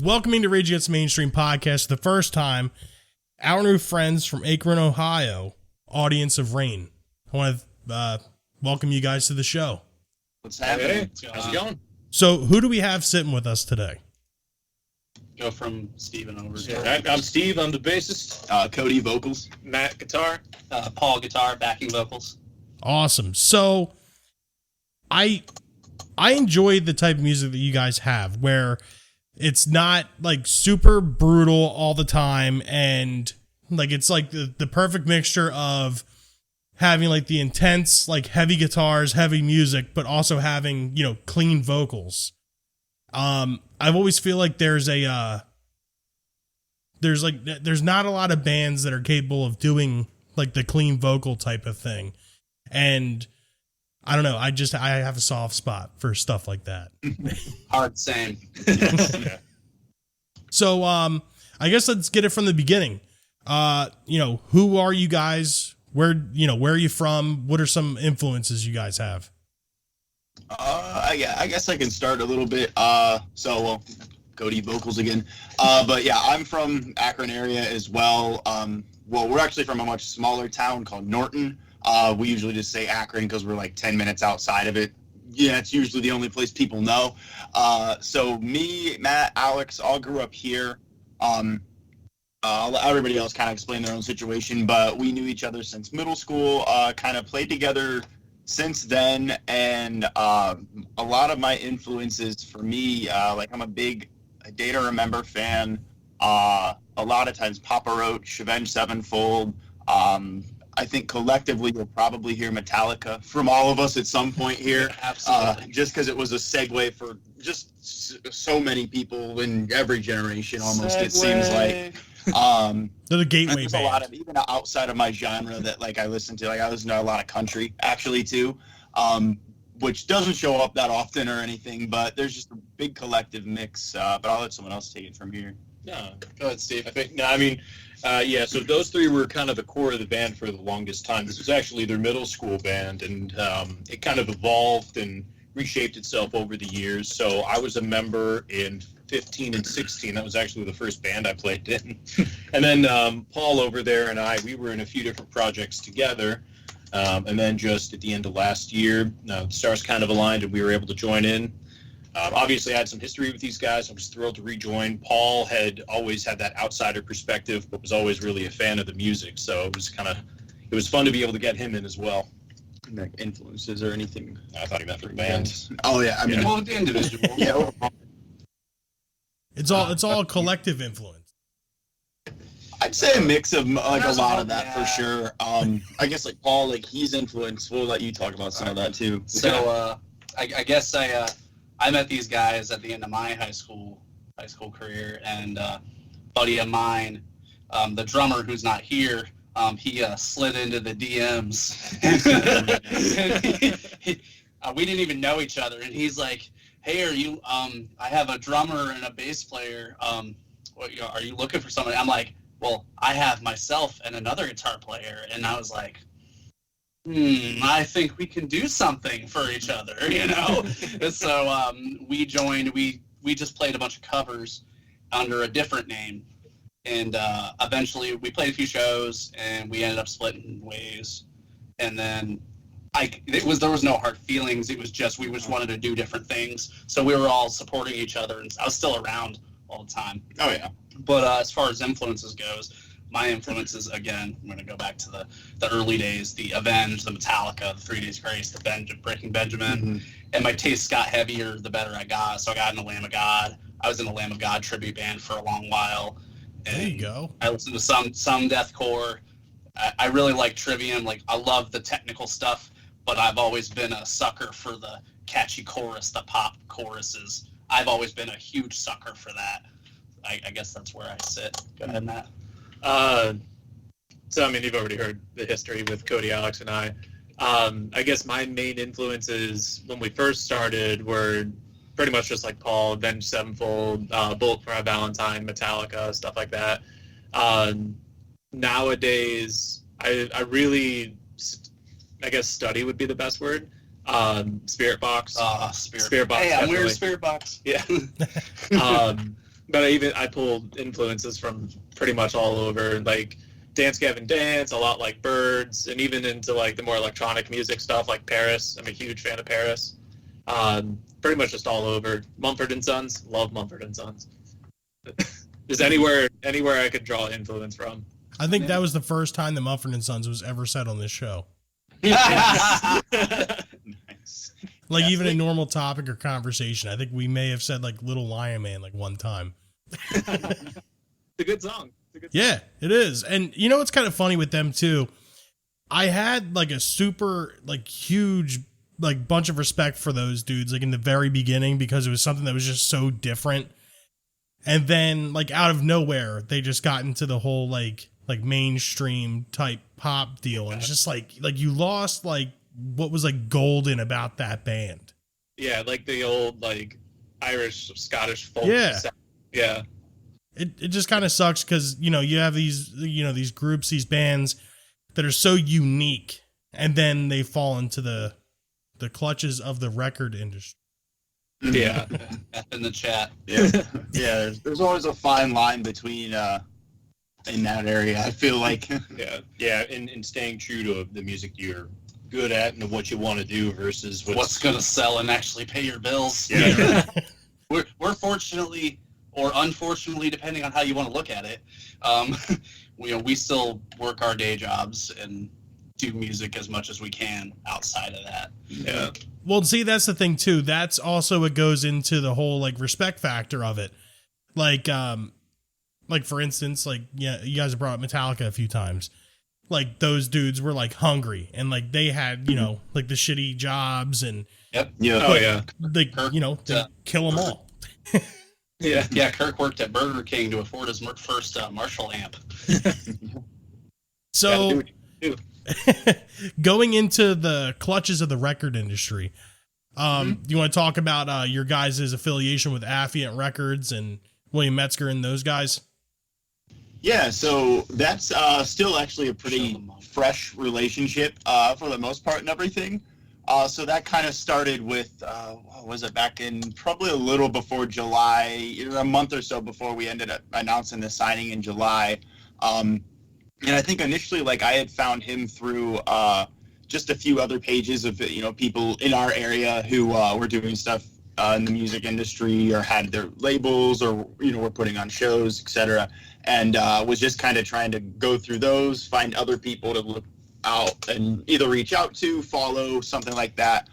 welcoming to Rage Against the Mainstream podcast for the first time, our new friends from Akron, Ohio, Audience of Rain. I want to welcome you guys to the show. What's happening? Hey, how's it going? So, who do we have sitting with us today? Go from Steven over to All right, I'm Steve. I'm the bassist. Cody, vocals. Matt, guitar. Paul, guitar, backing vocals. Awesome. So, I enjoy the type of music that you guys have, where it's not like super brutal all the time, and like it's like the perfect mixture of having like the intense, like heavy guitars, heavy music, but also having, you know, clean vocals. I've always feel like there's not a lot of bands that are capable of doing like the clean vocal type of thing. And I don't know, I have a soft spot for stuff like that. Hard, same. So, I guess let's get it from the beginning. Who are you guys? Where are you from? What are some influences you guys have? I guess I can start a little bit. Cody, vocals again. But yeah, I'm from Akron area as well. We're actually from a much smaller town called Norton. We usually just say Akron because we're like 10 minutes outside of it. Yeah, it's usually the only place people know. So me, Matt, Alex, all grew up here. I'll let everybody else kind of explain their own situation, but we knew each other since middle school, kind of played together since then, and a lot of my influences for me, I'm a big Day to Remember fan, a lot of times Papa Roach, Avenged Sevenfold. I think collectively you'll probably hear Metallica from all of us at some point here. Absolutely. Just because it was a segue for just so many people in every generation almost, it seems like. They're the gateway there's band. a lot of, even outside of my genre, that like I listen to. Like I listen to a lot of country actually too, which doesn't show up that often or anything. But there's just a big collective mix. But I'll let someone else take it from here. No, go ahead, Steve. So those three were kind of the core of the band for the longest time. This was actually their middle school band, and it kind of evolved and reshaped itself over the years. So I was a member in 15 and 16. That was actually the first band I played in. And then Paul over there and we were in a few different projects together. And then just at the end of last year, the stars kind of aligned and we were able to join in. Obviously, I had some history with these guys. I was thrilled to rejoin. Paul had always had that outsider perspective, but was always really a fan of the music. So it was fun to be able to get him in as well. Like influences or anything. I thought he meant for bands. Oh yeah, I mean, Well, the individual. yeah. It's all a collective influence. I'd say a mix of like a lot of that Yeah. for sure. I guess like Paul, like he's influenced. We'll let you talk about some of that too. So I guess I met these guys at the end of my high school career, and buddy of mine, the drummer who's not here, he slid into the DMs. We didn't even know each other, and he's like, "Hey, are you? I have a drummer and a bass player. Are you looking for somebody?" I'm like, "Well, I have myself and another guitar player," and I was like, I think we can do something for each other, you know? And so we joined. We just played a bunch of covers under a different name, and eventually we played a few shows, and we ended up splitting ways. And then there was no hard feelings. It was just we just wanted to do different things. So we were all supporting each other, and I was still around all the time. Oh yeah. But as far as influences goes, my influences, again, I'm going to go back to the early days, the Avenged, the Metallica, the 3 Days Grace, the Breaking Benjamin, and my tastes got heavier the better I got. So I got into Lamb of God. I was in a Lamb of God tribute band for a long while. And There you go. I listened to some deathcore. I really like Trivium. Like, I love the technical stuff, but I've always been a sucker for the catchy chorus, the pop choruses. I've always been a huge sucker for that. I guess that's where I sit. Go ahead, Matt. You've already heard the history with Cody, Alex, and I. I guess my main influences when we first started were pretty much just like Paul, Avenged Sevenfold, Bullet for My Valentine, Metallica, stuff like that. Nowadays, I really, I guess study would be the best word. Spirit Box. Spirit. Spirit Box. Hey, I'm definitely. wearing Spirit Box. Yeah. but I pulled influences from pretty much all over, like Dance Gavin Dance, a lot like Birds, and even into like the more electronic music stuff like Paris. I'm a huge fan of Paris. Pretty much just all over. Mumford and Sons, love Mumford and Sons. Just anywhere I could draw influence from. I think that was the first time that Mumford and Sons was ever said on this show. Nice. Like even a normal topic or conversation. I think we may have said like Little Lion Man like one time. It's a good song. Yeah, it is. And you know what's kind of funny with them too? I had like a super like huge like bunch of respect for those dudes like in the very beginning because it was something that was just so different. And then like out of nowhere, they just got into the whole like mainstream type pop deal. And it's just like you lost like what was like golden about that band. Yeah, like the old like Irish, Scottish folk. Yeah. Yeah. It just kind of sucks because, you know, you have these, you know, these groups, these bands that are so unique and then they fall into the clutches of the record industry. Yeah. In the chat. Yeah, yeah. There's always a fine line between in that area. I feel like. Yeah, and staying true to the music you're good at and what you want to do versus What's going to sell and actually pay your bills. Yeah. We're fortunately, or unfortunately, depending on how you want to look at it, we still work our day jobs and do music as much as we can outside of that. Yeah. Well, see, that's the thing too. That's also what goes into the whole like respect factor of it. Like for instance, like, yeah, you guys have brought up Metallica a few times. Like those dudes were like hungry and like they had, you know, like the shitty jobs and Yep. Yeah. Oh yeah. they, you know, they kill them all. Yeah. Yeah, Kirk worked at Burger King to afford his first Marshall amp. So going into the clutches of the record industry, you want to talk about your guys' affiliation with Affiant Records and William Metzger and those guys? Yeah, so that's still actually a pretty fresh relationship for the most part and everything. So that kind of started with, what was it, back in probably a little before July, a month or so before we ended up announcing the signing in July. And I think initially, like, I had found him through just a few other pages of, you know, people in our area who were doing stuff in the music industry or had their labels or, you know, were putting on shows, etc. And was just kind of trying to go through those, find other people to look out and either reach out to, follow, something like that.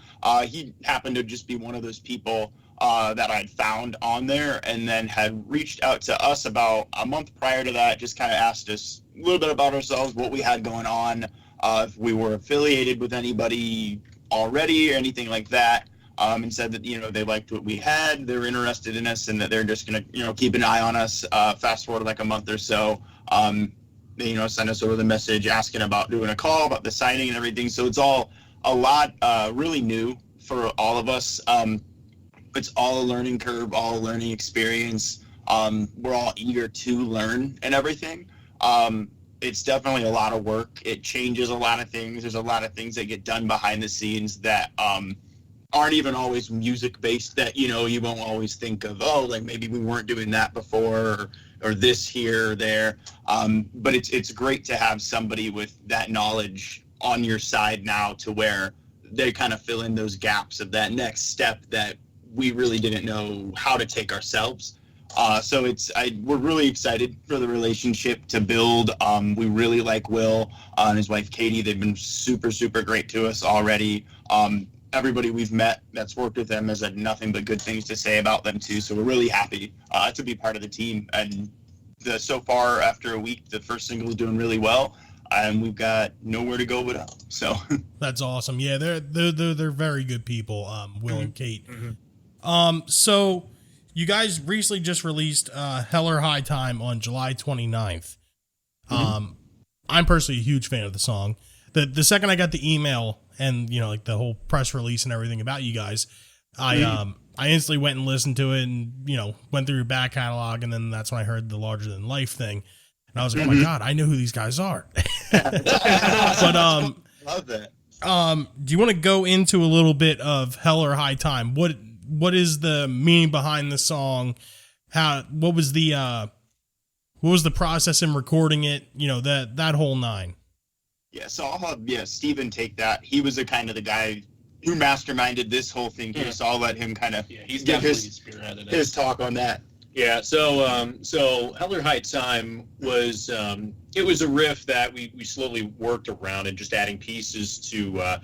He happened to just be one of those people that I'd found on there and then had reached out to us about a month prior to that, just kind of asked us a little bit about ourselves, what we had going on, if we were affiliated with anybody already or anything like that. And said that, you know, they liked what we had, they were interested in us, and that they're just going to, you know, keep an eye on us. Fast forward like a month or so, they, you know, sent us over the message asking about doing a call, about the signing and everything. So it's all a lot really new for all of us. It's all a learning curve, all a learning experience. We're all eager to learn and everything. It's definitely a lot of work. It changes a lot of things. There's a lot of things that get done behind the scenes that aren't even always music based, that, you know, you won't always think of, oh, like maybe we weren't doing that before or this here or there. But it's great to have somebody with that knowledge on your side now, to where they kind of fill in those gaps of that next step that we really didn't know how to take ourselves. So we're really excited for the relationship to build. We really like Will and his wife Katie. They've been super, super great to us already. Everybody we've met that's worked with them has had nothing but good things to say about them too. So we're really happy to be part of the team. And so far, after a week, the first single is doing really well, and we've got nowhere to go but up. So that's awesome. Yeah, they're very good people. Will and Kate. So you guys recently just released Hell or High Time on July 29th. I'm personally a huge fan of the song. The second I got the email and, you know, like the whole press release and everything about you guys, I instantly went and listened to it and, you know, went through your back catalog, and then that's when I heard the Larger Than Life thing. And I was like, oh my God, I know who these guys are. But love that. Do you want to go into a little bit of Hell or High Time? What is the meaning behind the song? what was the process in recording it? You know, that whole nine. Yeah, so I'll have Steven take that. He was the guy who masterminded this whole thing here, so I'll let him kind of he's give definitely spearheaded his talk on that. Yeah, so Heller High Time was it was a riff that we slowly worked around and just adding pieces to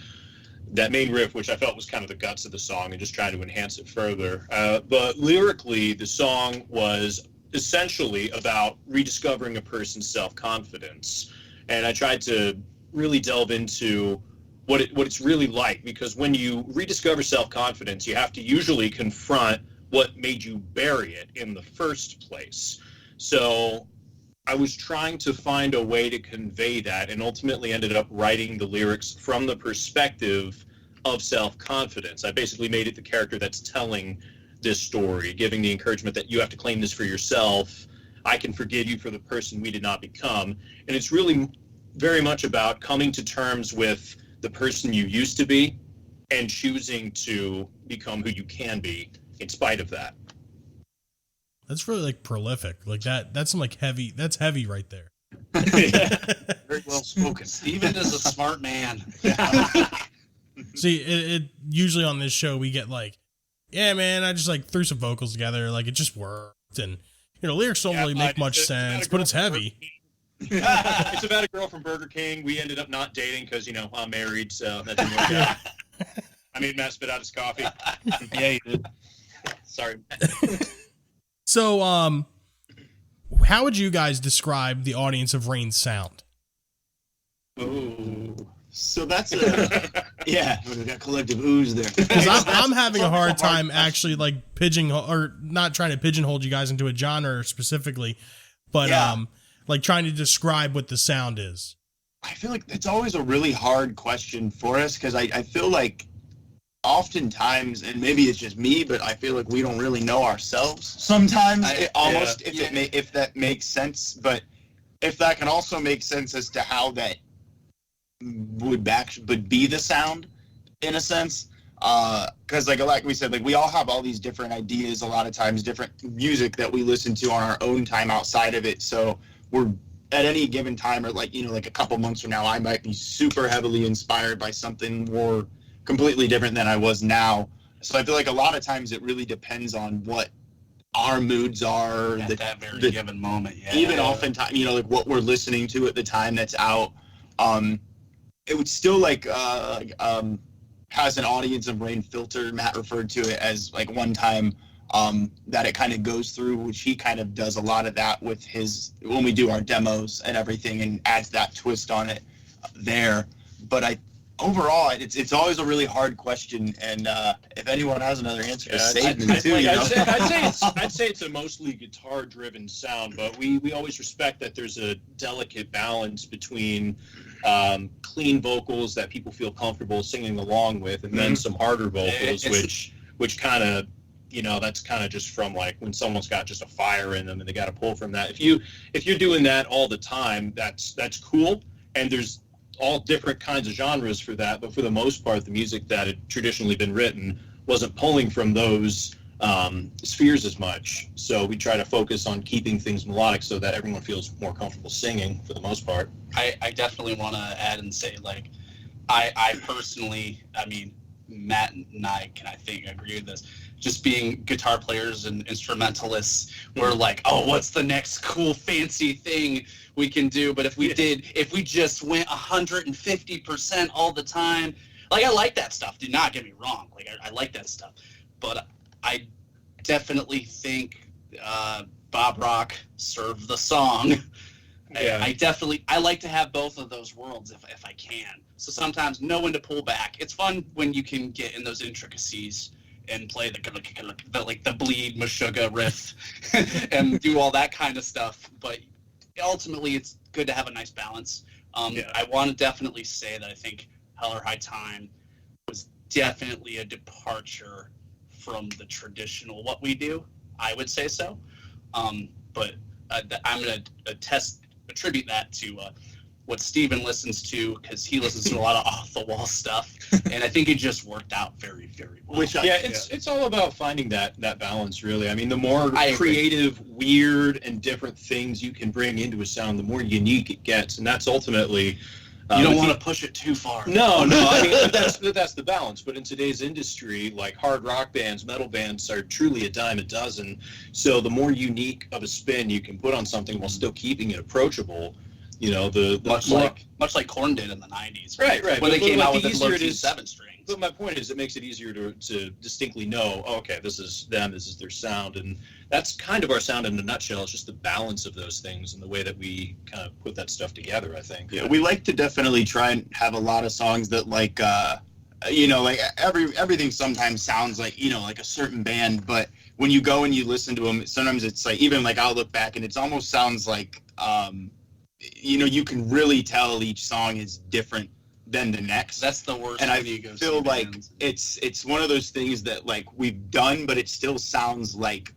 that main riff, which I felt was kind of the guts of the song, and just trying to enhance it further. But lyrically, the song was essentially about rediscovering a person's self-confidence, and I tried to really delve into what it's really like, because when you rediscover self-confidence, you have to usually confront what made you bury it in the first place. So I was trying to find a way to convey that, and ultimately ended up writing the lyrics from the perspective of self-confidence. I basically made it the character that's telling this story, giving the encouragement that you have to claim this for yourself. I can forgive you for the person we did not become. And it's really very much about coming to terms with the person you used to be and choosing to become who you can be in spite of that. That's really like prolific. Like that's some like heavy. That's heavy right there. Very well spoken. Steven is a smart man. See, it usually on this show we get like, yeah, man, I just like threw some vocals together, like it just worked, and you know, lyrics don't really make much sense, but it's heavy. It's about a girl from Burger King. We ended up not dating because, you know, I'm married, so that didn't work out. I made Matt spit out his coffee. Yeah, you did. Sorry. So, how would you guys describe the audience of Rain's sound? Ooh. So that's we got collective ooze there. Because I'm having a hard time actually like not trying to pigeonhole you guys into a genre specifically, but like trying to describe what the sound is. I feel like it's always a really hard question for us, because I feel like oftentimes, and maybe it's just me, but I feel like we don't really know ourselves sometimes. If that makes sense, but if that can also make sense as to how that would be the sound in a sense, because like we said, like we all have all these different ideas, a lot of times different music that we listen to on our own time outside of it. So we're at any given time, or like, you know, like a couple months from now, I might be super heavily inspired by something more completely different than I was now. So I feel like a lot of times it really depends on what our moods are at that very given moment. Yeah. Even oftentimes, you know, like what we're listening to at the time that's out. It would still has an audience of Rain filter. Matt referred to it as like one time that it kind of goes through, which he kind of does a lot of that with when we do our demos and everything, and adds that twist on it there. But overall, it's always a really hard question, and if anyone has another answer, just save them too. I'd say it's a mostly guitar-driven sound, but we always respect that there's a delicate balance between clean vocals that people feel comfortable singing along with, and then some harder vocals, which kind of, you know, that's kind of just from like when someone's got just a fire in them and they got to pull from that. If you're doing that all the time, that's cool, and there's all different kinds of genres for that, but for the most part, the music that had traditionally been written wasn't pulling from those spheres as much. So we try to focus on keeping things melodic so that everyone feels more comfortable singing for the most part. I definitely want to add and say, like, I personally, I mean, Matt and I can, I think, agree with this. Just being guitar players and instrumentalists, we're like, oh, what's the next cool fancy thing we can do? But if we just went 150% all the time, like, I like that stuff. Do not get me wrong. Like, I like that stuff. But I definitely think Bob Rock served the song. Yeah. I like to have both of those worlds if I can. So sometimes know when to pull back. It's fun when you can get in those intricacies and play the bleed Meshuggah riff and do all that kind of stuff. But ultimately, it's good to have a nice balance. I want to definitely say that I think Heller High Time was definitely a departure from the traditional what we do. I would say so. But I'm going to attribute that to what Steven listens to, because he listens to a lot of off the wall stuff, and I think it just worked out very, very well. It's all about finding that balance, really. I mean, the more I agree. creative, weird, and different things you can bring into a sound, the more unique it gets, and that's ultimately. You don't want to push it too far. No. I mean, that's the balance. But in today's industry, like hard rock bands, metal bands are truly a dime a dozen. So the more unique of a spin you can put on something while still keeping it approachable, you know, the much like Korn did in the 90s. Right. When they came out with the easier low it is- 7 strings. But my point is, it makes it easier to distinctly know, oh, okay, this is them, this is their sound, and that's kind of our sound in a nutshell. It's just the balance of those things and the way that we kind of put that stuff together, I think. Yeah, we like to definitely try and have a lot of songs that like like everything sometimes sounds like, like a certain band, but when you go and you listen to them, sometimes it's like, even like I'll look back and it almost sounds like you can really tell each song is different than the next. That's the worst. And I when you go feel see like bands. it's one of those things that like we've done, but it still sounds like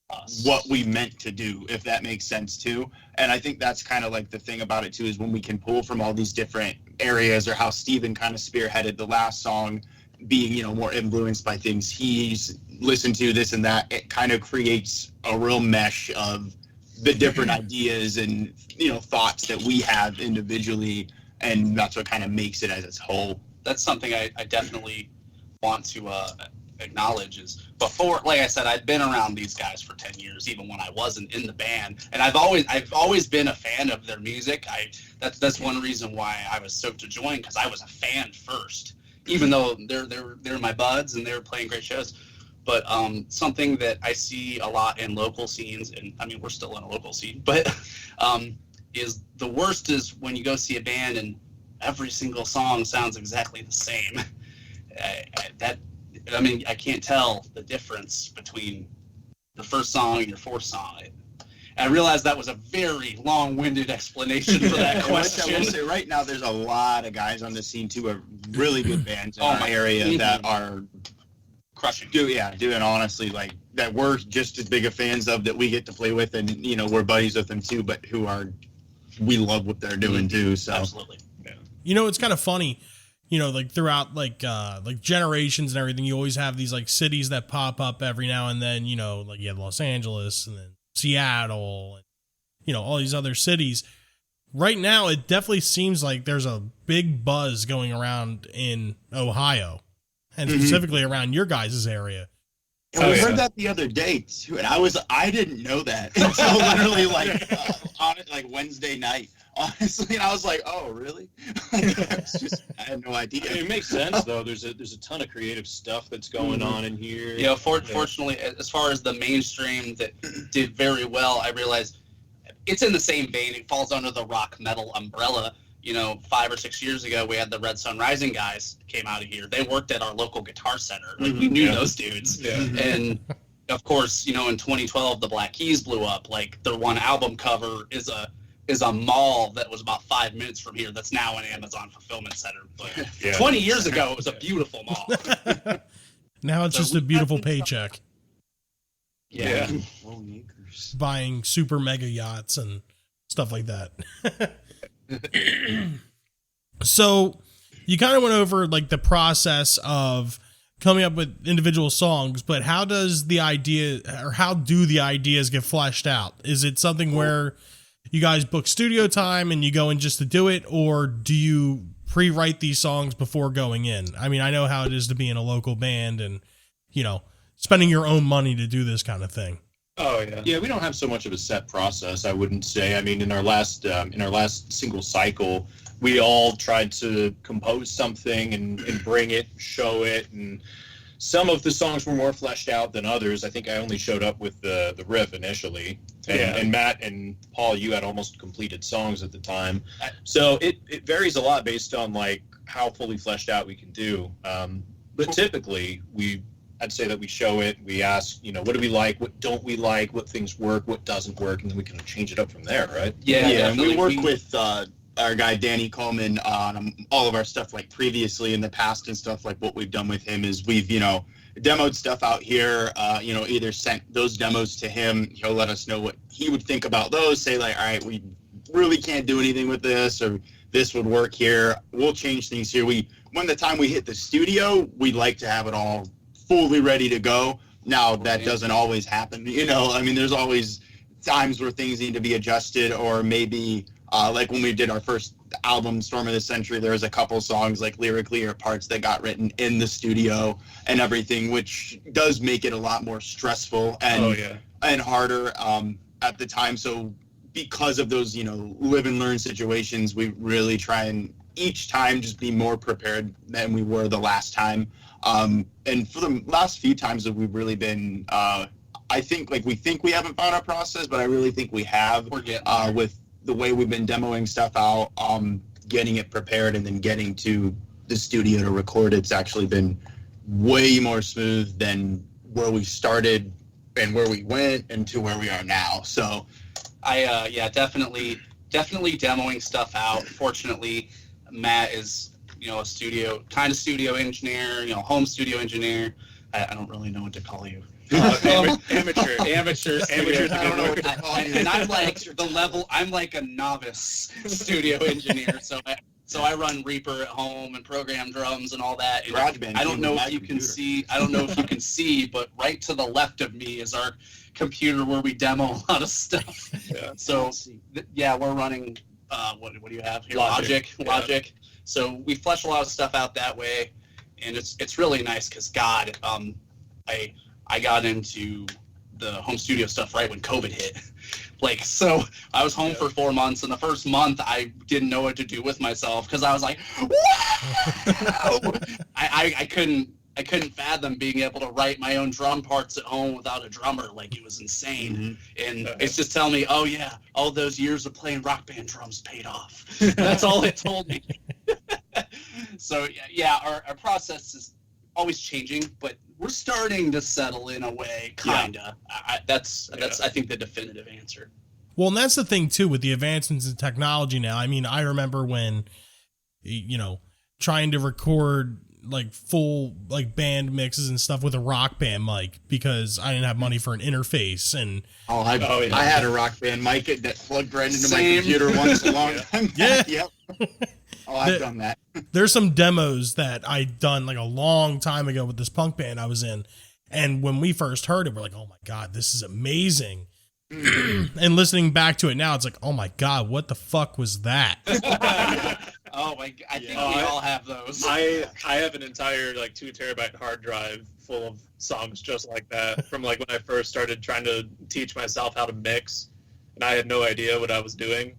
Us. what we meant to do, if that makes sense too. And I think that's kind of like the thing about it too, is when we can pull from all these different areas, or how Steven kind of spearheaded the last song, being more influenced by things he's listened to, this and that. It kind of creates a real mesh of the different ideas and thoughts that we have individually, and that's what kind of makes it as its whole. That's something I definitely want to acknowledge is, before, like I said, I'd been around these guys for 10 years, even when I wasn't in the band, and I've always been a fan of their music. That's one reason why I was stoked to join, because I was a fan first, even though they're my buds and they're playing great shows. But something that I see a lot in local scenes, and I mean, we're still in a local scene, but is the worst is when you go see a band and every single song sounds exactly the same. I can't tell the difference between the first song and your fourth song. I realized that was a very long-winded explanation for that I will question. say right now, there's a lot of guys on the scene too, are really good bands in Oh our my- area that are Crushing. doing honestly, like, that we're just as big of fans of, that we get to play with, and we're buddies with them too, but we love what they're doing too. So Absolutely. It's kind of funny, like throughout like generations and everything, you always have these like cities that pop up every now and then, like you have Los Angeles and then Seattle and, all these other cities. Right now, it definitely seems like there's a big buzz going around in Ohio, and specifically around your guys' area. And we heard that the other day too, and I didn't know that until literally like Wednesday night, honestly, and I was like, oh really? I had no idea. I mean, it makes sense though. There's a ton of creative stuff that's going on in here. Fortunately, as far as the mainstream that did very well, I realized it's in the same vein. It falls under the rock metal umbrella. 5 or 6 years ago, we had the Red Sun Rising guys came out of here. They worked at our local Guitar Center. Like, we knew those dudes. Yeah. And of course, in 2012, the Black Keys blew up. Like, their one album cover is a mall that was about 5 minutes from here. That's now an Amazon fulfillment center. But 20 years ago, it was a beautiful mall. Now it's just a beautiful paycheck, Yeah. buying super mega yachts and stuff like that. So you kind of went over like the process of coming up with individual songs, but how do the ideas get fleshed out? Is it something where you guys book studio time and you go in just to do it, or do you pre-write these songs before going in? I mean, I know how it is to be in a local band and, spending your own money to do this kind of thing. Oh yeah. Yeah, we don't have so much of a set process, I wouldn't say. I mean, in our last single cycle, we all tried to compose something and bring it, show it, and some of the songs were more fleshed out than others. I think I only showed up with the riff initially, and Matt and Paul, you had almost completed songs at the time. So it varies a lot based on like how fully fleshed out we can do. But typically I'd say that we show it, we ask, what do we like, what don't we like, what things work, what doesn't work, and then we can change it up from there, right? Yeah, and we definitely. work with our guy Danny Coleman on all of our stuff, like previously in the past and stuff. Like what we've done with him is we've demoed stuff out here, either sent those demos to him, he'll let us know what he would think about those, say like, all right, we really can't do anything with this, or this would work here. We'll change things here. When the time we hit the studio, we'd like to have it all fully ready to go. Now, that doesn't always happen. I mean, there's always times where things need to be adjusted, or maybe like when we did our first album, Storm of the Century, there was a couple songs like lyrically or parts that got written in the studio and everything, which does make it a lot more stressful and harder at the time. So because of those, live and learn situations, we really try and each time just be more prepared than we were the last time. And for the last few times that we've really been, I think we think we haven't found our process, but I really think we have. We're getting with the way we've been demoing stuff out, getting it prepared, and then getting to the studio to record. It's actually been way more smooth than where we started and where we went and to where we are now. So definitely demoing stuff out. Fortunately, Matt is a studio engineer, home studio engineer. I don't really know what to call you. Amateur. I don't know what to call you. And I'm like I'm like a novice studio engineer. So I run Reaper at home and program drums and all that. And GarageBand. I don't know if you can see. I don't know if you can see, but right to the left of me is our computer where we demo a lot of stuff. Yeah. So we're running. What do you have here? Logic. Logic. So we flesh a lot of stuff out that way, and it's really nice because I got into the home studio stuff right when COVID hit. So I was home for 4 months, and the first month I didn't know what to do with myself because I was like, wow! I couldn't fathom being able to write my own drum parts at home without a drummer. It was insane. And it's just telling me, oh yeah, all those years of playing Rock Band drums paid off. That's all it told me. So yeah, our process is always changing, but we're starting to settle in a way, kinda. Yeah. That's I think the definitive answer. Well, and that's the thing too with the advancements in technology now. I mean, I remember when, trying to record full band mixes and stuff with a Rock Band mic because I didn't have money for an interface. And I had a Rock Band mic that plugged right into my computer once a long time. Yeah. Yep. I've done that. There's some demos that I'd done a long time ago with this punk band I was in. And when we first heard it, we're like, oh my God, this is amazing. And listening back to it now, it's like, oh my God, what the fuck was that? Oh my! I think we all have those. I have an entire 2 terabyte hard drive full of songs just like that from when I first started trying to teach myself how to mix, and I had no idea what I was doing.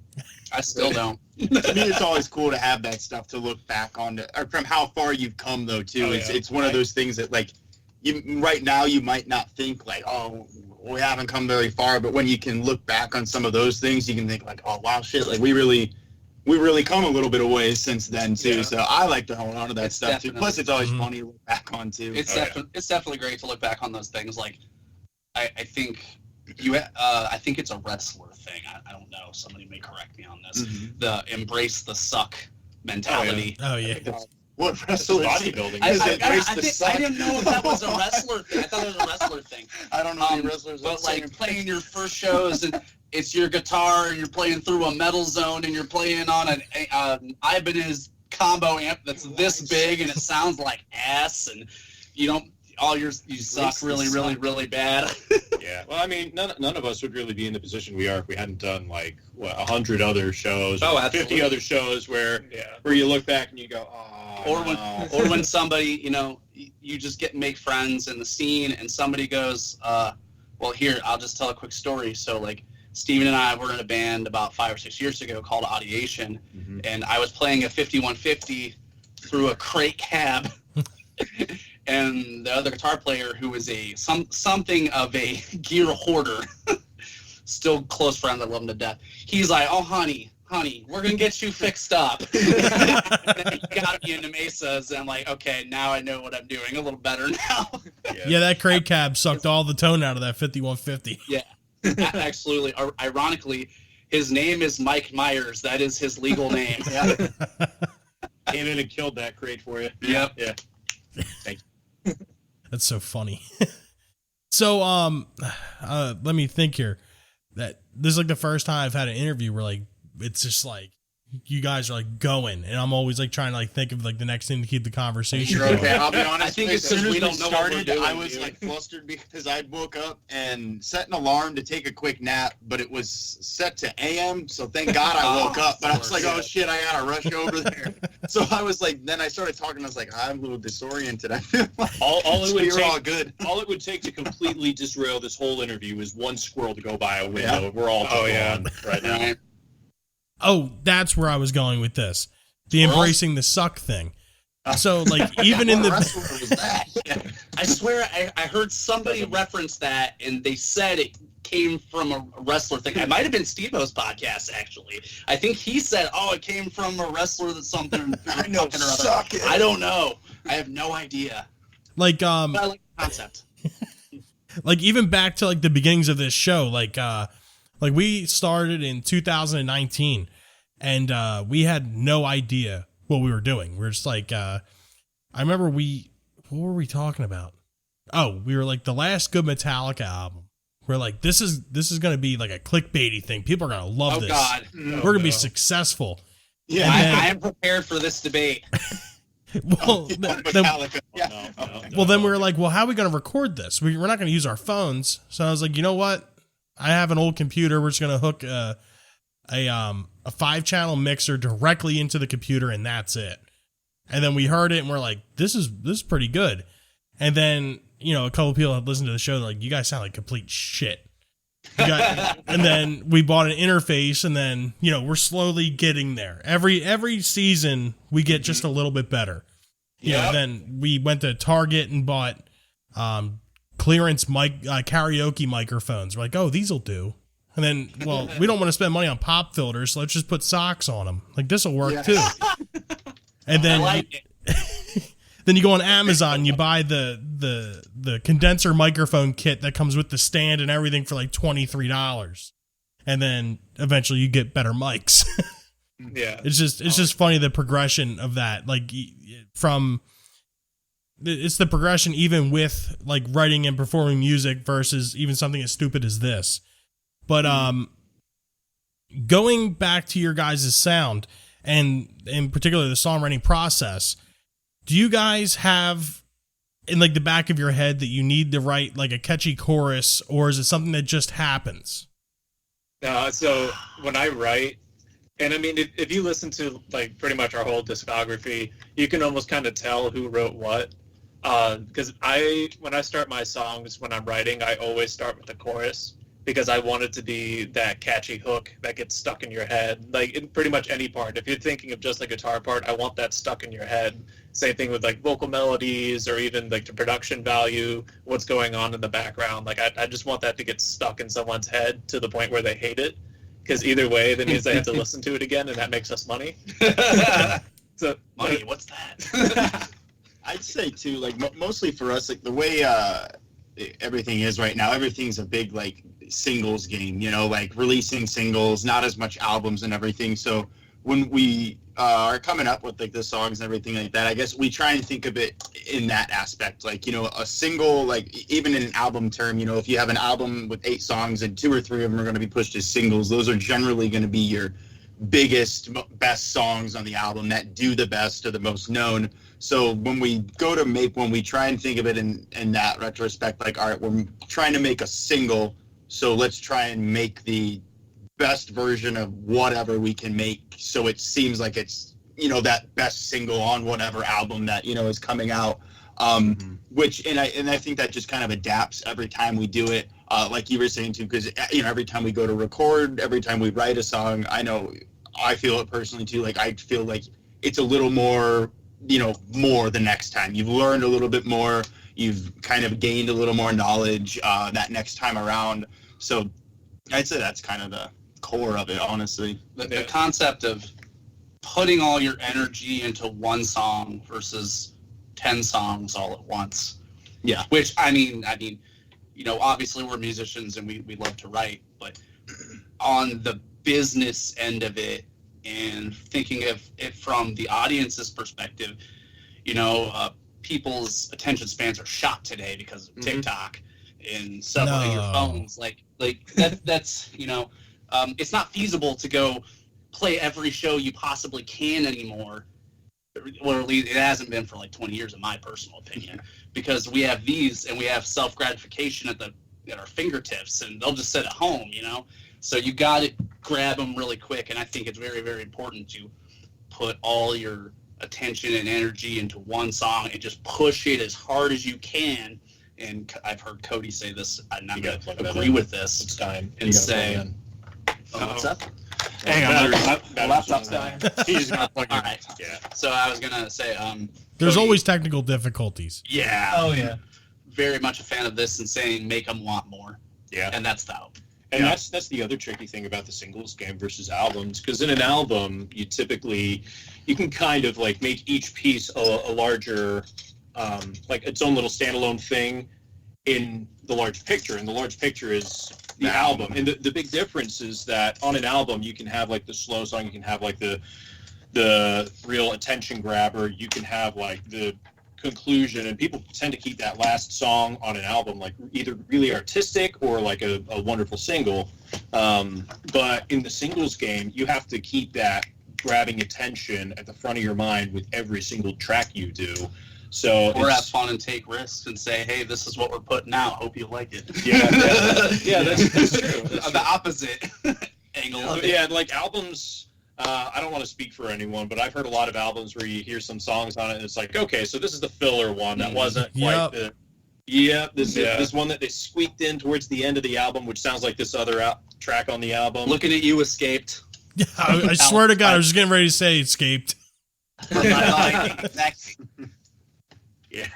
I still don't. To me, it's always cool to have that stuff to look back on, from how far you've come though too. It's one of those things that right now you might not think we haven't come very far, but when you can look back on some of those things, you can think oh wow, shit, we really come a little bit of ways since then too. Yeah. So I like to hold on to that stuff too. Plus, it's always funny to look back on too. It's definitely great to look back on those things. I think I think it's a wrestler thing. I don't know. Somebody may correct me on this. Mm-hmm. The embrace the suck mentality. Oh yeah. What wrestler? Bodybuilding. I didn't know if that was a wrestler thing. I thought it was a wrestler thing. I don't know any wrestlers. But playing your first shows and it's your guitar and you're playing through a metal zone and you're playing on an Ibanez combo amp that's this big and it sounds like ass and you suck really bad. Yeah. Well, I mean, none of us would really be in the position we are if we hadn't done 100 other shows, 50 other shows where you look back and you go, oh. Or when somebody, you just make friends in the scene and somebody goes, well, here, I'll just tell a quick story. So Steven and I were in a band about 5 or 6 years ago called Audiation, and I was playing a 5150 through a crate cab. And the other guitar player, who was something of a gear hoarder, still close friend, I love him to death. He's like, oh, honey, we're going to get you fixed up. And then he got me into Mesas, and I'm like, okay, now I know what I'm doing a little better now. Yeah, that crate cab sucked all the tone out of that 5150. Yeah, absolutely. Ironically, his name is Mike Myers. That is his legal name. Yeah. Came in and killed that crate for you. Yep. Yeah. Thank you. That's so funny. So, let me think here. That this is the first time I've had an interview where it's just like you guys are like going, and I'm always like trying to like think of like the next thing to keep the conversation You're going. okay. I'll be honest. I think as it's soon 'cause as we we don't know what we're started, doing, I was dude. like flustered because I woke up and set an alarm to take a quick nap, but it was set to AM. So thank God I woke up. But I was like, oh shit, I gotta rush over there. So I was like, then I started talking. I was like, I'm a little disoriented. I feel like All it so would you're take, all good. all it would take to completely disrail this whole interview is one squirrel to go by a window. Yeah. We're all just gone right now. Right. Oh, that's where I was going with this. The Squirrels? embracing the suck thing. So like even in What the wrestler was that? I swear I heard somebody reference that, and they said it came from a wrestler thing. It might have been Steve-O's podcast, actually. I think he said, oh, it came from a wrestler that's something. I know, fucking or other. suck it. I don't know. I have no idea. like But I like the concept. like even back to like the beginnings of this show, like we started in 2019, and we had no idea what we were doing. We're just like I remember what were we talking about? Oh, we were like the last good Metallica album. We're like, this is gonna be like a clickbaity thing. People are gonna love Oh, this. God. We're gonna be successful. Yeah. And then- I am prepared for this debate. Well, then, Metallica. Yeah. well, then we were like, well, how are we going to record this? We're not going to use our phones. So I was like, you know what? I have an old computer. We're just going to hook a 5-channel mixer directly into the computer, and that's it. And then we heard it, and we're like, this is pretty good. And then, you know, a couple of people had listened to the show, like, you guys sound like complete shit. And then we bought an interface, and then, you know, we're slowly getting there. Every season we get just a little bit better. You know, then we went to Target and bought clearance karaoke microphones. We're like, oh, these'll do. And then, well, we don't want to spend money on pop filters, so let's just put socks on them. Like, this'll work too. And I then like it. then you go on Amazon and you buy the condenser microphone kit that comes with the stand and everything for like $23. And then eventually you get better mics. Yeah. It's just funny the progression of that. Like it's the progression even with like writing and performing music versus even something as stupid as this. But going back to your guys' sound and in particular the songwriting process, do you guys have in like the back of your head that you need to write like a catchy chorus, or is it something that just happens? So when I write, and I mean, if you listen to like pretty much our whole discography, you can almost kind of tell who wrote what. Because when I start my songs, when I'm writing, I always start with the chorus because I want it to be that catchy hook that gets stuck in your head. Like in pretty much any part. If you're thinking of just a guitar part, I want that stuck in your head. Same thing with like vocal melodies or even like the production value, what's going on in the background. Like I just want that to get stuck in someone's head to the point where they hate it. Because either way, that means they have to listen to it again, and that makes us money. So Money, what's that? I'd say too, like mostly for us, like the way everything is right now, everything's a big like singles game, you know, like releasing singles, not as much albums and everything. So when we are coming up with like the songs and everything like that, I guess we try and think of it in that aspect. Like, you know, a single, like even in an album term, you know, if you have an album with 8 songs and 2 or 3 of them are going to be pushed as singles, those are generally going to be your biggest, best songs on the album that do the best or the most known. So when we go to make one, we try and think of it in that retrospect, like, all right, we're trying to make a single, so let's try and make the best version of whatever we can make so it seems like it's, you know, that best single on whatever album that, you know, is coming out. Which, and I think that just kind of adapts every time we do it, like you were saying too, because, you know, every time we go to record, every time we write a song, I know I feel it personally too, like I feel like it's a little more, you know, more the next time. You've learned a little bit more, you've kind of gained a little more knowledge that next time around. So I'd say that's kind of the core of it, honestly. The concept of putting all your energy into one song versus 10 songs all at once. Yeah. Which, I mean, you know, obviously we're musicians and we love to write, but on the business end of it and thinking of it from the audience's perspective, you know, people's attention spans are shot today because of TikTok and stuff on your phones. Like that's, you know, it's not feasible to go play every show you possibly can anymore. Or at least it hasn't been for like 20 years, in my personal opinion, because we have these and we have self gratification at our fingertips, and they'll just sit at home, you know. So you got to grab them really quick, and I think it's very, very important to put all your attention and energy into one song and just push it as hard as you can. And I've heard Cody say this, and I'm going to agree with this. It's time. And say, what's up? Hang on, My laptop's dying. He's gonna plug All in. right. Yeah. So I was going to say, There's Cody, always technical difficulties. yeah, Oh yeah. very much a fan of this and saying make them want more. Yeah. And that's the hope. And that's the other tricky thing about the singles game versus albums, because in an album you can kind of like make each piece a larger like its own little standalone thing in the large picture, and the large picture is the album. And the big difference is that on an album you can have like the slow song, you can have like the real attention grabber, you can have like the conclusion, and people tend to keep that last song on an album like either really artistic or like a wonderful single, but in the singles game you have to keep that grabbing attention at the front of your mind with every single track you do. So Or have fun and take risks and say, hey, this is what we're putting out, hope you like it. yeah, that's true. The opposite angle of it. Yeah, like albums, I don't want to speak for anyone, but I've heard a lot of albums where you hear some songs on it and it's like, okay, so this is the filler one that wasn't quite this one that they squeaked in towards the end of the album, which sounds like this other track on the album. Looking at you, Escaped. Yeah, I swear to God, I was just getting ready to say Escaped. Exactly. Yeah,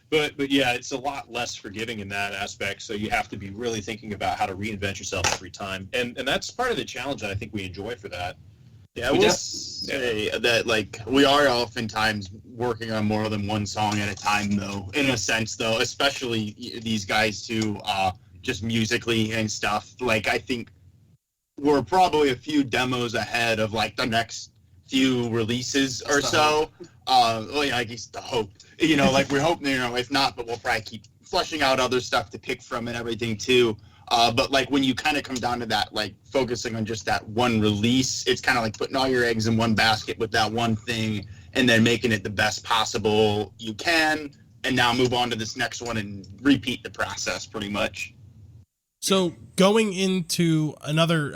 but yeah, it's a lot less forgiving in that aspect. So you have to be really thinking about how to reinvent yourself every time, and that's part of the challenge that I think we enjoy for that. Yeah, I will say that, like, we are oftentimes working on more than one song at a time, though, in a sense, though, especially these guys, too, just musically and stuff. Like, I think we're probably a few demos ahead of, like, the next few releases or so. Well, yeah, I guess the hope. You know, like, we're hoping, you know, if not, but we'll probably keep fleshing out other stuff to pick from and everything, too. But, like, when you kind of come down to that, like, focusing on just that one release, it's kind of like putting all your eggs in one basket with that one thing and then making it the best possible you can, and now move on to this next one and repeat the process pretty much. So going into another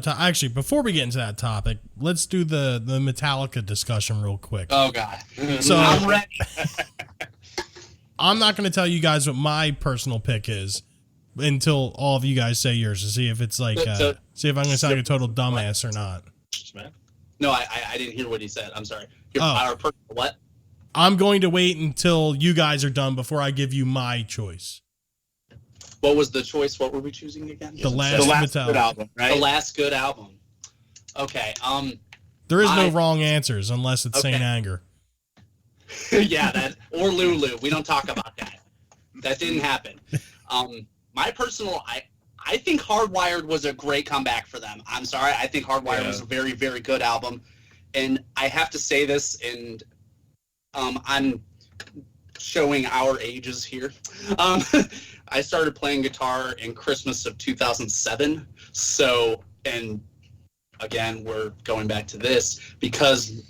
actually, before we get into that topic, let's do the Metallica discussion real quick. Oh, God. So I'm ready. I'm not going to tell you guys what my personal pick is until all of you guys say yours, to see if it's like see if I'm going to sound like a total dumbass or not. No, I didn't hear what he said. I'm sorry. What? I'm going to wait until you guys are done before I give you my choice. What was the choice? What were we choosing again? The last good Metallica. album, right? The last good album. Okay. There is no wrong answers unless it's Saint Anger. Yeah, that or Lulu. We don't talk about that. That didn't happen. My personal, I think Hardwired was a great comeback for them. I'm sorry. I think Hardwired was a very, very good album. And I have to say this, and I'm showing our ages here. I started playing guitar in Christmas of 2007. So, and again, we're going back to this because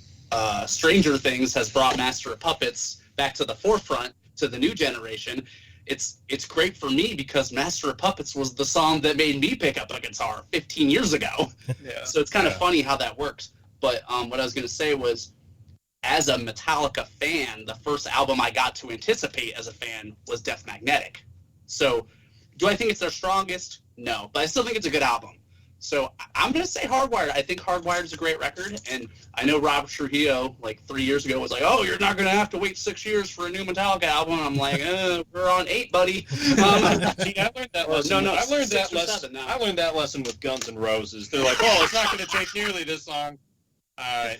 Stranger Things has brought Master of Puppets back to the forefront to the new generation. It's great for me because Master of Puppets was the song that made me pick up a guitar 15 years ago. Yeah. So it's kind of funny how that works. But what I was going to say was, as a Metallica fan, the first album I got to anticipate as a fan was Death Magnetic. So do I think it's their strongest? No, but I still think it's a good album. So I'm going to say Hardwired. I think Hardwired is a great record. And I know Rob Trujillo, like 3 years ago, was like, oh, you're not going to have to wait 6 years for a new Metallica album. And I'm like, we're on 8, buddy. See, I learned that lesson. No, I learned that 6 or lesson. 7 now. I learned that lesson with Guns N' Roses. They're like, oh, it's not going to take nearly this long. All right.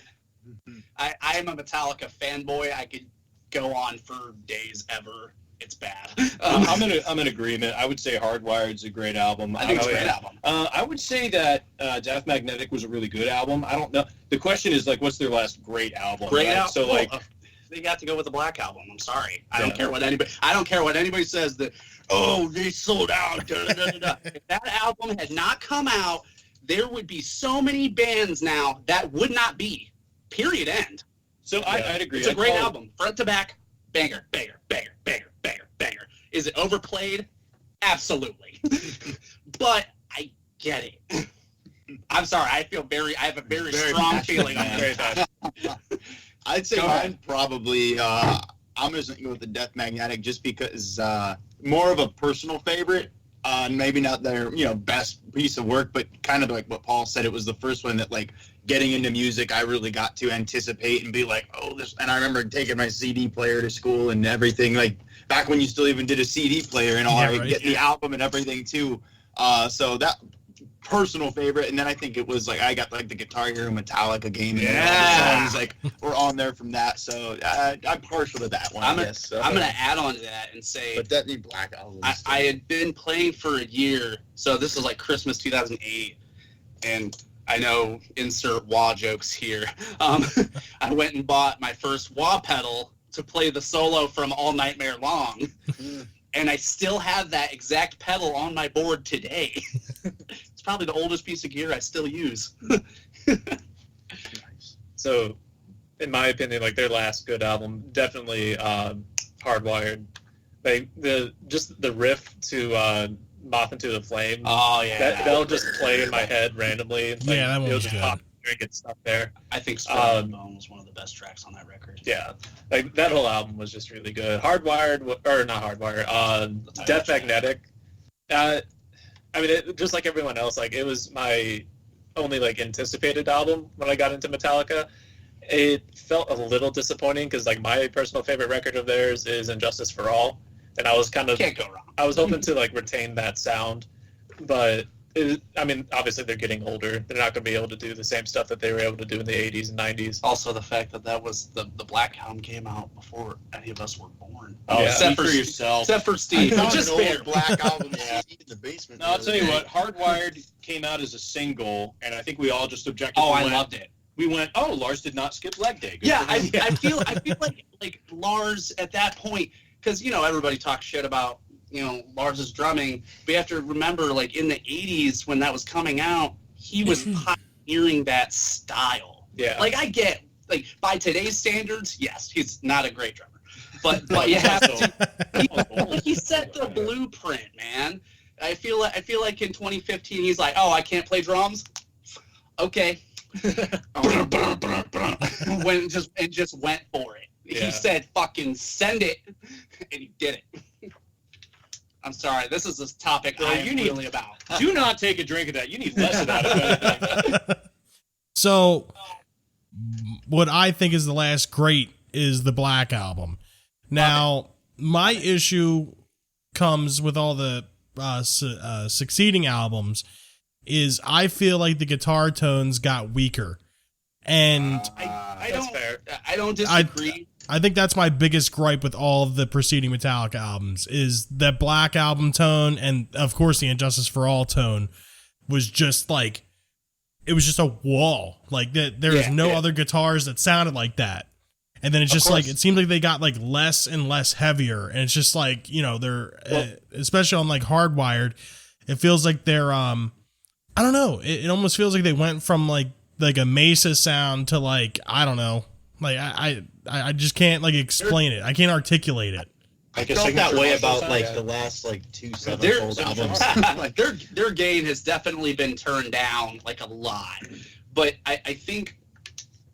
I am a Metallica fanboy. I could go on for days ever. It's bad. I'm in agreement. I would say Hardwired's a great album. I think it's a great album. I would say that Death Magnetic was a really good album. I don't know. The question is, like, what's their last great album? Great right? album. So, like, they got to go with the Black Album. I'm sorry. I don't care what anybody says that, oh, they sold out. Da, da, da, da. If that album had not come out, there would be so many bands now that would not be. Period. End. So I'd agree. It's a I'd great call it- album, front to back, banger, banger, banger, banger, banger, banger. Is it overplayed? Absolutely. But I get it. I'm sorry. I have a very strong passionate, feeling on man. Very this. bad. I'd say Go mine ahead. probably. I'm just gonna go with the Death Magnetic just because more of a personal favorite. Maybe not their best piece of work, but kind of like what Paul said. It was the first one that like getting into music, I really got to anticipate and be like, oh, this. And I remember taking my CD player to school and everything. Like back when you still even did a CD player and all, Yeah, like, right. get the album and everything too. So that personal favorite, and then I think it was like I got like the Guitar Hero Metallica game, and all Yeah. the songs like were on there from that. So I'm partial to that one. I'm I guess. So. going to add on to that and say But that new Black Album. I had been playing for a year, so this was like Christmas 2008, and I know insert wah jokes here. I went and bought my first wah pedal to play the solo from All Nightmare Long, and I still have that exact pedal on my board today. It's probably the oldest piece of gear I still use. So, in my opinion, like their last good album, definitely Hardwired. Like the riff to Moth into the Flame. Oh yeah, That'll just play in my head randomly. Like, Yeah, that one it'll was just good. pop and get stuck there. I think Spell Bone was one of the best tracks on that record. Yeah, like that whole album was just really good. Hardwired, or not Hardwired, title Death track. Magnetic. I mean, just like everyone else, like it was my only like anticipated album when I got into Metallica. It felt a little disappointing because like my personal favorite record of theirs is Injustice for All, and I was kind of Can't go wrong. I was hoping to like retain that sound, but I mean, obviously they're getting older. They're not going to be able to do the same stuff that they were able to do in the 80s and 90s. Also, the fact that was the Black Album came out before any of us were born. Oh, Yeah. except Except for for yourself. Except for Steve. I found Just an fair. old Black Album CD in the basement. No, I'll the tell other you day. what. Hardwired came out as a single, and I think we all just objectively Oh, I went, loved it. We went, oh, Lars did not skip leg day. Good Yeah, for him. I feel like Lars at that point, because everybody talks shit about Lars's drumming, but you have to remember like in the 80s when that was coming out, he was pioneering that style. Yeah. Like I get like by today's standards, yes, he's not a great drummer, but you have to. He set the blueprint, man. I feel like in 2015 he's like, oh, I can't play drums. Okay. just went for it. Yeah. He said, "Fucking send it," and he did it. I'm sorry. This is a topic Bro, I am you need- really about. Do not take a drink of that. You need less of that. If anything. So, what I think is the last great is the Black Album. Now, my issue comes with all the succeeding albums is I feel like the guitar tones got weaker. And I That's don't. fair. I don't disagree. I think that's my biggest gripe with all of the preceding Metallica albums is that Black Album tone and, of course, the Injustice for All tone was just like, it was just a wall. Like, there was no other guitars that sounded like that. And then it's just like, it seems like they got like less and less heavier. And it's just like, they're, especially on like Hardwired, it feels like they're, I don't know. It almost feels like they went from like a Mesa sound to like, I don't know. Like I just can't like explain it. I can't articulate it. I Like a felt that signature way Marshall about sound, like yeah. the last like two They're- Sevenfold albums. like their gain has definitely been turned down like a lot. But I think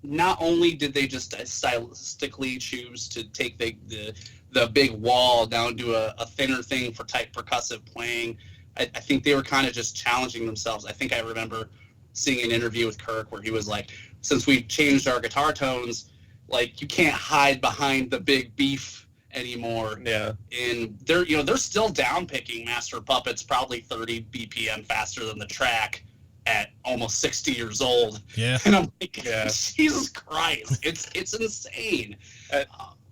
not only did they just stylistically choose to take the big wall down to a thinner thing for tight percussive playing, I think they were kind of just challenging themselves. I think I remember seeing an interview with Kirk where he was like, since we've changed our guitar tones, like you can't hide behind the big beef anymore. Yeah. And they're still down picking Master Puppets probably 30 BPM faster than the track at almost 60 years old. Yeah. And I'm like, Yeah. Jesus Christ, it's insane.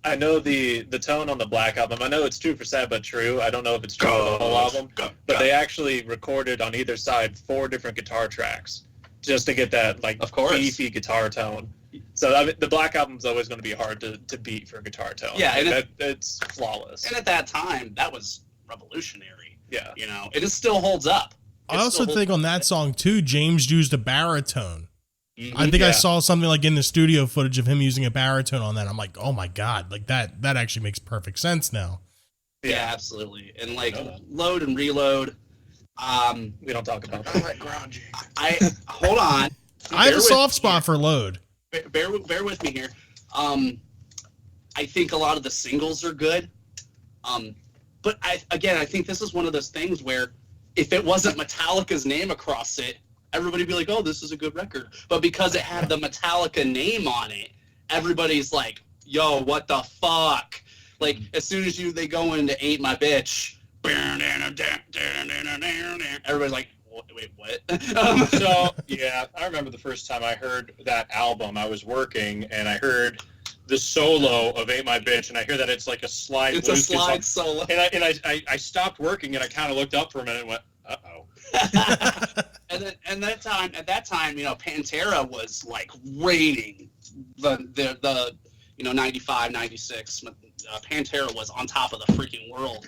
I know the tone on the Black Album. I know it's true for Sad But True. I don't know if it's true for the whole album. But they actually recorded on either side 4 different guitar tracks just to get that like Of course. beefy guitar tone. So I mean, the Black Album's always going to be hard to beat for a guitar tone. Yeah, and it's flawless. And at that time, that was revolutionary. Yeah. It still holds up. I also think on that song too, James used a baritone. I think I saw something like in the studio footage of him using a baritone on that. I'm like, oh my God, like that actually makes perfect sense now. Yeah, absolutely. And like Load and Reload. We don't talk about that. I hold on. I have a soft spot for Load. Bear with me here. I think a lot of the singles are good. But I think this is one of those things where if it wasn't Metallica's name across it, everybody would be like, oh, this is a good record. But because it had the Metallica name on it, everybody's like, yo, what the fuck? Like, as soon as they go into Ain't My Bitch, everybody's like, wait, what? So, yeah, I remember the first time I heard that album, I was working, and I heard the solo of Ain't My Bitch, and I hear that it's like a slide It's blues a slide guitar. solo. And I stopped working, and I kind of looked up for a minute and went, uh-oh. At that time, Pantera was like raiding the 95, 96. Pantera was on top of the freaking world.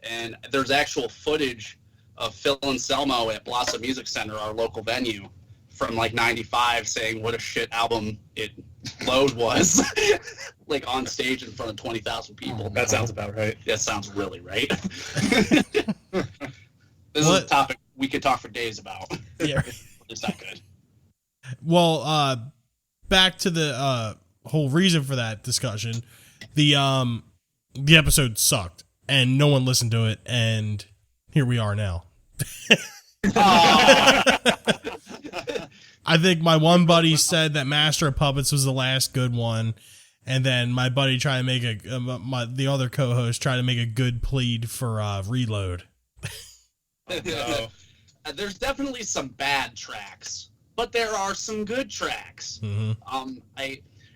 And there's actual footage of Phil Anselmo at Blossom Music Center, our local venue, from like 95 saying what a shit album Load was, like on stage in front of 20,000 people. That sounds about right. That sounds really right. This is a topic we could talk for days about. Yeah. It's not good. Well, back to the whole reason for that discussion. The episode sucked and no one listened to it, and here we are now. I think my one buddy said that Master of Puppets was the last good one, and then my buddy tried to make the other co-host tried to make a good plead for Reload. There's definitely some bad tracks, but there are some good tracks. Mm-hmm.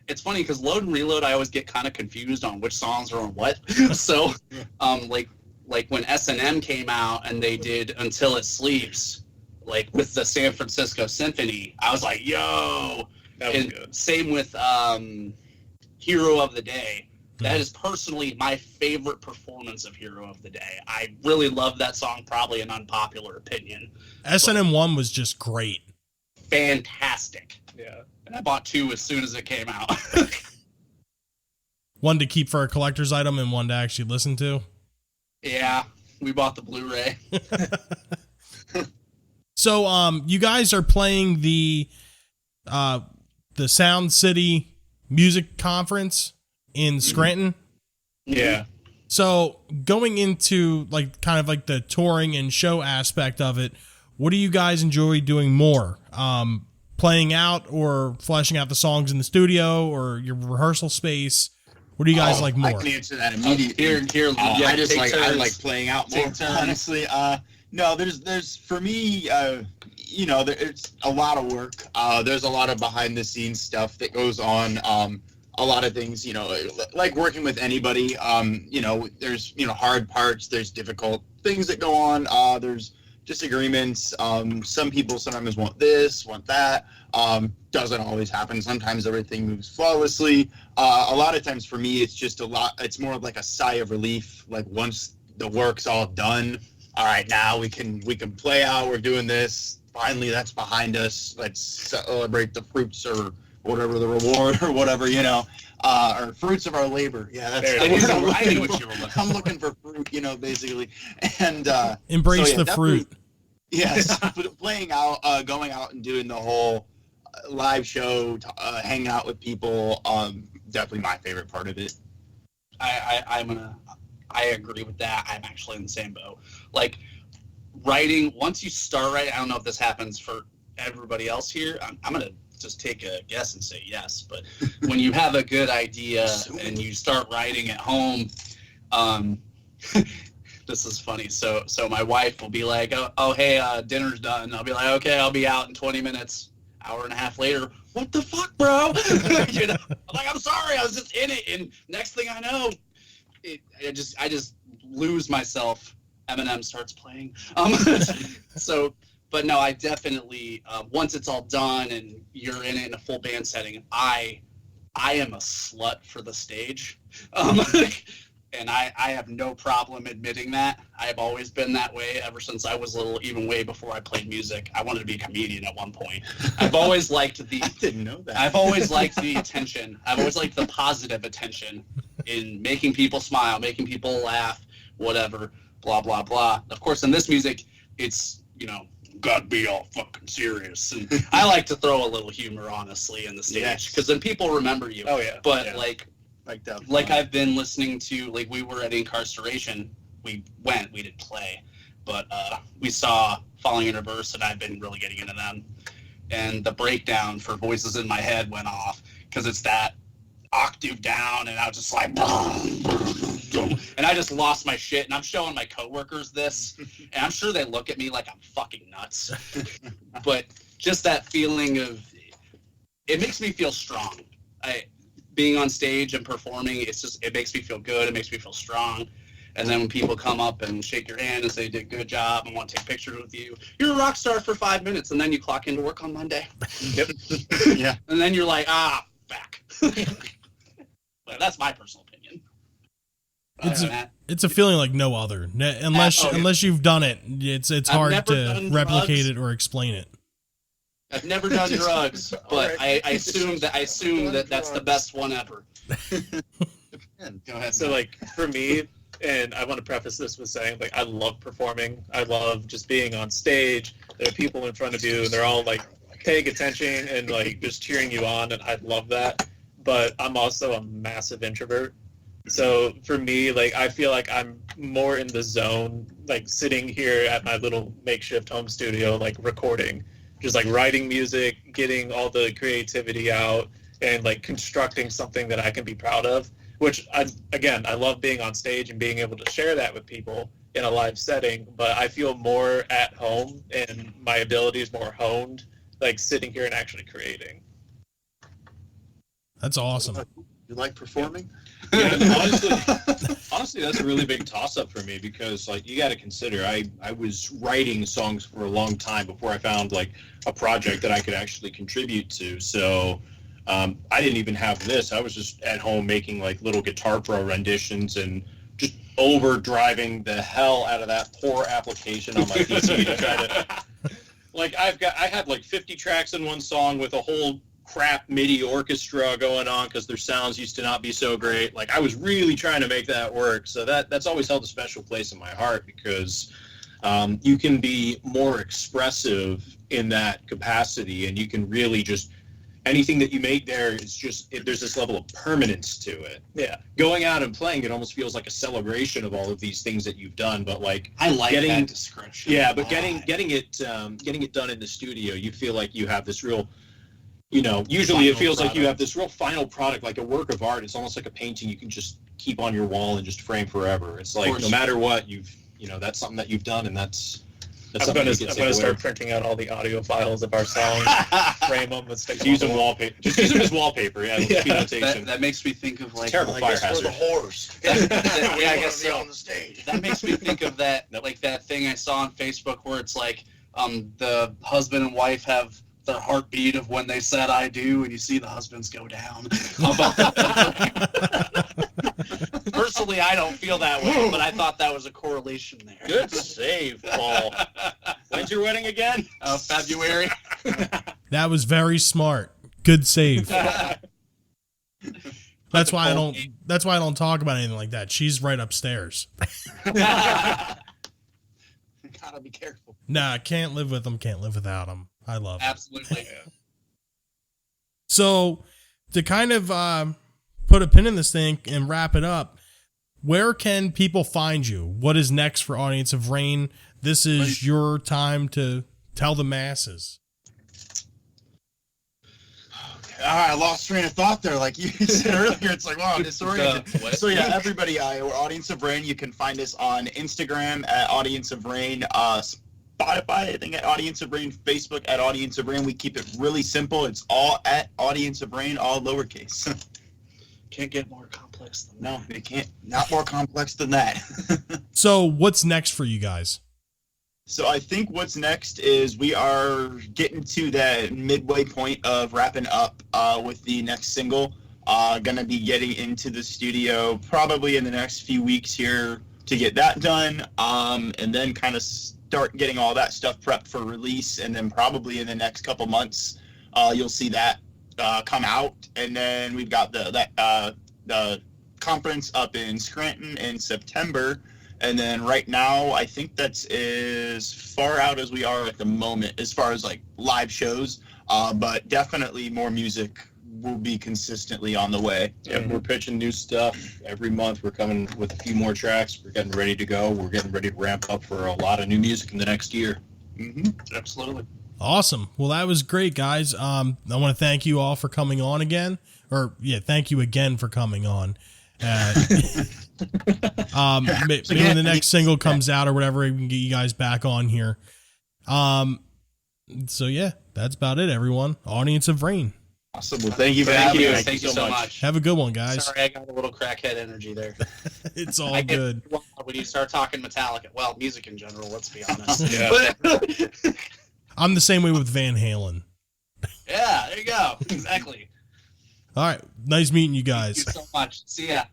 It's funny because Load and Reload, I always get kind of confused on which songs are on what. So, like when S&M came out and they did Until It Sleeps, like with the San Francisco Symphony, I was like, yo. That was good. Same with Hero of the Day. That is personally my favorite performance of Hero of the Day. I really love that song, probably an unpopular opinion. S&M 1 was just great. Fantastic. Yeah. And I bought 2 as soon as it came out. One to keep for a collector's item and one to actually listen to. Yeah, we bought the Blu-ray. So, you guys are playing the Sound City Music Conference in Scranton. Yeah. So, going into like kind of like the touring and show aspect of it, what do you guys enjoy doing more? Playing out or fleshing out the songs in the studio or your rehearsal space? What do you guys like more? I can answer that immediately. I like playing out more. Honestly, no, there's for me, it's a lot of work. There's a lot of behind the scenes stuff that goes on. A lot of things, like working with anybody. There's hard parts. There's difficult things that go on. There's disagreements. Some people sometimes want this, want that. Doesn't always happen. Sometimes everything moves flawlessly. A lot of times for me, it's more like a sigh of relief. Like once the work's all done, all right, now we can play out. We're doing this. Finally, that's behind us. Let's celebrate the fruits or whatever, the reward or whatever, or fruits of our labor. Yeah, that's I'm looking for fruit, basically. And embrace the fruit. Yes, but playing out, going out and doing the whole live show, hanging out with people, definitely my favorite part of it. I agree with that. I'm actually in the same boat. Like writing, once you start writing, I don't know if this happens for everybody else here. I'm gonna just take a guess and say yes, but when you have a good idea and you start writing at home, this is funny. So my wife will be like, oh hey, dinner's done. I'll be like, okay, I'll be out in 20 minutes. Hour and a half later, what the fuck, bro? I'm like, I'm sorry, I was just in it, and next thing I know, I just lose myself. Eminem starts playing. But no, I definitely once it's all done and you're in a full band setting, I am a slut for the stage, And I have no problem admitting that. I have always been that way ever since I was little, even way before I played music. I wanted to be a comedian at one point. I've always liked I didn't know that. I've always liked the attention. I've always liked the positive attention in making people smile, making people laugh, whatever, blah, blah, blah. Of course, in this music, it's, gotta be all fucking serious. And I like to throw a little humor, honestly, in the stage, because then people remember you. Oh yeah. But yeah. like I've been listening to, like, we were at Incarceration. We didn't play, but we saw Falling in Reverse, and I've been really getting into them. And the breakdown for Voices in My Head went off because it's that octave down, and I was just like, and I just lost my shit. And I'm showing my coworkers this, and I'm sure they look at me like I'm fucking nuts. But just that feeling of, it makes me feel strong. Being on stage and performing, it makes me feel good. It makes me feel strong. And then when people come up and shake your hand and say, did a good job and want to take pictures with you, you're a rock star for 5 minutes, and then you clock into work on Monday. Yep. Yeah. And then you're like, back. But that's my personal opinion. It's a feeling like no other. Unless you've done it, it's hard to replicate it or explain it. I've never done drugs, but I assume that that's the best one ever. Go ahead. So like for me, and I want to preface this with saying, like, I love performing. I love just being on stage. There are people in front of you, and they're all like paying attention and like just cheering you on, and I love that. But I'm also a massive introvert. So for me, like, I feel like I'm more in the zone, like sitting here at my little makeshift home studio, like recording, just like writing music, getting all the creativity out, and like constructing something that I can be proud of. Which I love being on stage and being able to share that with people in a live setting, but I feel more at home and my ability is more honed, like sitting here and actually creating. That's awesome. You like performing? Yeah, honestly, that's a really big toss-up for me because, like, you got to consider, I was writing songs for a long time before I found, like, a project that I could actually contribute to. So I didn't even have this. I was just at home making, like, little Guitar Pro renditions and just overdriving the hell out of that poor application on my PC to try to... Like, I had, like, 50 tracks in one song with a whole crap MIDI orchestra going on because their sounds used to not be so great. Like, I was really trying to make that work. So that's always held a special place in my heart because you can be more expressive in that capacity, and you can really just, anything that you make there is just, there's this level of permanence to it. Yeah. Going out and playing, it almost feels like a celebration of all of these things that you've done. But like, I like that description. Yeah, but getting it done in the studio, you feel like you have this real, usually it feels like you have this real final product, like a work of art. It's almost like a painting you can just keep on your wall and just frame forever. It's like, no matter what, that's something that you've done, and that's I'm going to start printing out all the audio files of our songs, frame them, and stick them use them wallpaper. Just use them as wallpaper. Yeah, that makes me think of like terrible fire hazard. For the whores. Yeah, I guess so. On the stage. That makes me think of that, like that thing I saw on Facebook where it's like, the husband and wife have their heartbeat of when they said "I do," and you see the husbands go down. Personally, I don't feel that way, but I thought that was a correlation there. Good save, Paul. When's your wedding again? February. That was very smart. Good save. That's why I don't talk about anything like that. She's right upstairs. Gotta be careful. Nah, can't live with them, can't live without them. I love it. Absolutely. So, to kind of put a pin in this thing and wrap it up, where can people find you? What is next for Audience of Rain? This is your time to tell the masses. I lost train of thought there. Like you said earlier, it's like, wow, disoriented. So yeah, everybody, we're Audience of Rain. You can find us on Instagram at Audience of Rain, Spotify, I think, at Audience of Rain, Facebook at Audience of Rain. We keep it really simple. It's all at Audience of Rain, all lowercase. Can't get more complex than No, it can't. Not more complex than that. So what's next for you guys? So I think what's next is we are getting to that midway point of wrapping up with the next single. Gonna be getting into the studio probably in the next few weeks here to get that done, and then kind of start getting all that stuff prepped for release, and then probably in the next couple months, you'll see that come out. And then we've got the conference up in Scranton in September. And then right now, I think that's as far out as we are at the moment as far as like live shows, but definitely more music will be consistently on the way. Yeah, we're pitching new stuff every month. We're coming with a few more tracks. We're getting ready to go. We're getting ready to ramp up for a lot of new music in the next year. Absolutely. Awesome. Well, that was great, guys. I want to thank you all for coming on again. Thank you again for coming on. Maybe when the next single comes out or whatever, we can get you guys back on here. So yeah, that's about it, everyone. Audience of Rain. Awesome. Well, thank you for having me. Thank you so much. Have a good one, guys. Sorry, I got a little crackhead energy there. It's all good. When you start talking Metallica, well, music in general, let's be honest. Yeah. I'm the same way with Van Halen. Yeah, there you go. Exactly. All right. Nice meeting you guys. Thank you so much. See ya.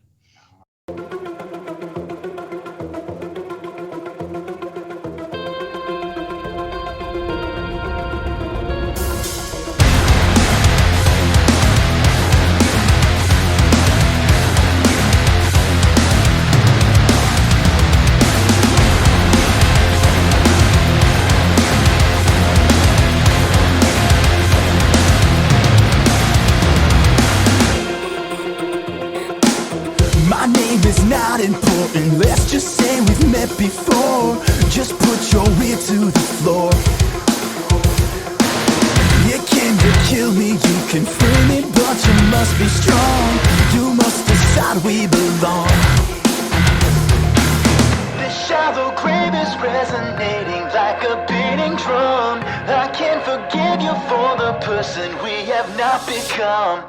My name is not important, let's just say we've met before. Just put your ear to the floor. You came to kill me, you confirm it, but you must be strong. You must decide we belong. This shallow grave is resonating like a beating drum. I can't forgive you for the person we have not become.